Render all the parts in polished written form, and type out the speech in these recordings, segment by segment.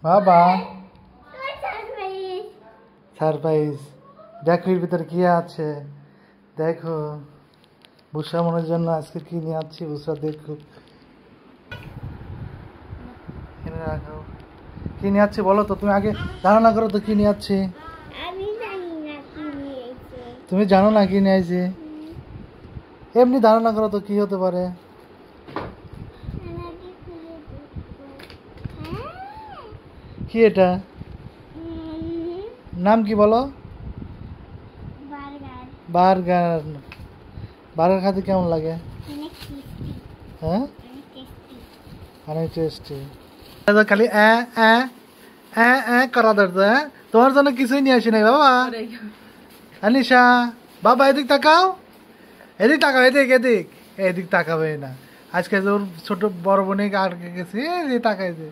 বাবা সারপ্রাইজ দেখো এর ভিতরে কি আছে দেখো বুসরা মনের জন্য আজকে কি নিয়ে আসছি বুসরা দেখো এনে রাখো কি নিয়ে আসছি বলো তো তুমি আগে ধারণা করো তো কি নিয়ে আসছি তুমি জানো না কি নিয়ে আসছি এমনি ধারণা করো তো কি হতে পারে কি এটা নাম কি বলো বার্গার বার্গার খেতে কেমন লাগে হ্যাঁ অনেক টেস্টি খালি করা দরজা তোমার জন্য কিছুই নিয়ে আসি নাই বাবা আনিশা বাবা এদিক তাকাও এদিক এদিক এদিক তাকাবে না আজকে তোর ছোট বড় বোনে আর গেছি তাকাইছে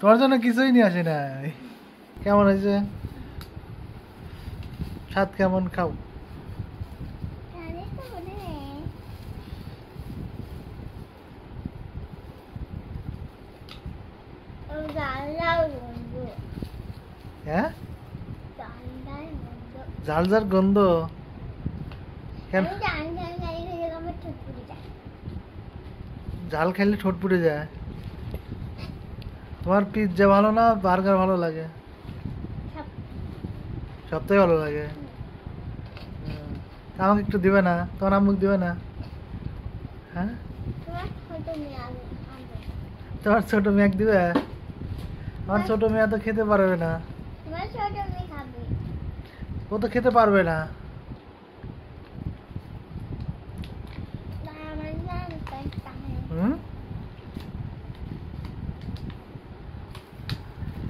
তোমার জন্য কিছুই নিয়ে আসি নাই কেমন হয়েছে স্বাদ কেমন খাও হ্যাঁ ঝাল ঝাল গন্ধ কেন ঝাল খাইলে ঠোঁট পুড়ে যায় তোমার পিৎজা ভালো না বার্গার ভালো লাগে সবটাই ভালো লাগে আমাকে একটু দিবে না তোমার আম্মুক দিবে না হ্যাঁ তোমার ছোট মেয়ে দিবে আমার ছোট মেয়ে তো খেতে পারবে না ও তো খেতে পারবে না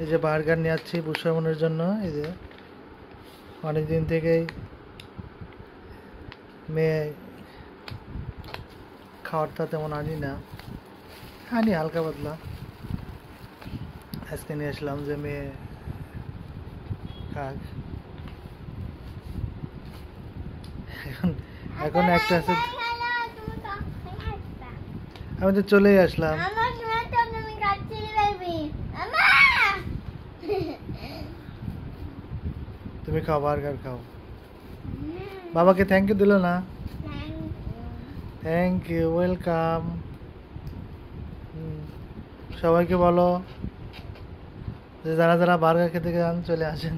এই যে বার্গার নিয়ে যাচ্ছি বুসামনের জন্য এই যে অনেকদিন থেকেই মেয়ে খাবারটা তেমন আনি না আনি হালকা পাতলা আজকে নিয়ে আসলাম যে মেয়ে খাক এখন একটা আছে আমি তো চলেই আসলাম তুমি খাও বার্গার খাও বাবাকে থ্যাংক ইউ দিল না থ্যাংক ইউ ওয়েলকাম সবাইকে বলো যে যারা যারা বার্গার খেতে চান চলে আসেন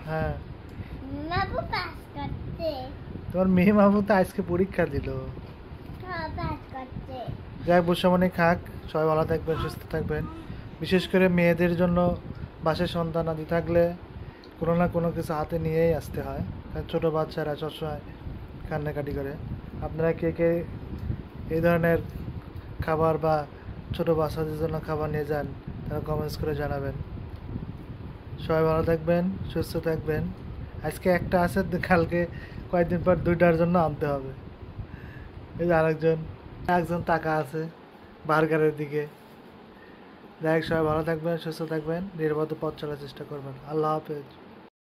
হ্যাঁ তোমার মেয়ে মামু তো আজকে পরীক্ষা দিল যাই বুসামনি খাক সবাই ভালো থাকবেন সুস্থ থাকবেন বিশেষ করে মেয়েদের জন্য বাসায় সন্তান আদি থাকলে কোনো না কোনো কিছু হাতে নিয়েই আসতে হয় ছোটো বাচ্চারা সবসময় কান্নাকাটি করে আপনারা কে কে এই ধরনের খাবার বা ছোটো বাচ্চাদের জন্য খাবার নিয়ে যান তারা কমেন্টস করে জানাবেন সবাই ভালো থাকবেন সুস্থ থাকবেন আজকে একটা আছে কালকে কয়েকদিন পর দুইটার জন্য আনতে হবে এই যে একজন টাকা আছে বার্গারের দিকে যাই সবাই ভালো থাকবেন সুস্থ থাকবেন নিরাপদে পথ চলার চেষ্টা করবেন আল্লাহ হাফেজ